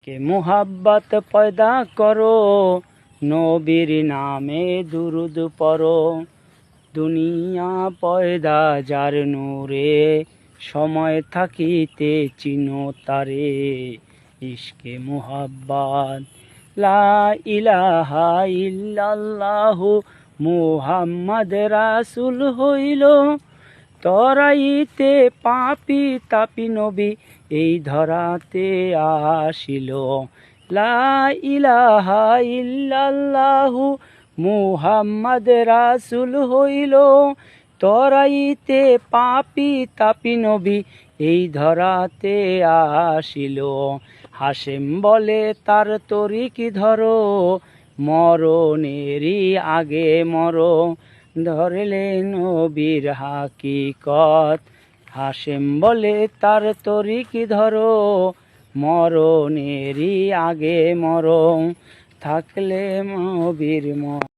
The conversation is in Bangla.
কে মুহাব্বত পয়দা করো, নবীর নামে দুরুদ পড়ো। দুনিয়া পয়দা যার নূরে, সময় থাকিতে চিনো তারে। ইশকে মুহাব্বত লা ইলাহা ইল্লাল্লাহু মুহাম্মদ রাসূল হইল। তরাইতে পাপি তাপি নবী এই ধরাতে আসিল। লা ইলাহা ইল্লাল্লাহু মুহাম্মদ রাসূল হইল। তরাইতে পাপি তাপি নবী এই ধরাতে আসিল। হাশেম বলে তার তরিক ধরো, মরণেরই আগে মরো। ধরলে নবীর হাকিকত, হাশেম বলে তার তরিক ধরো, মরণেরই আগে মরো। থাকলে নবীর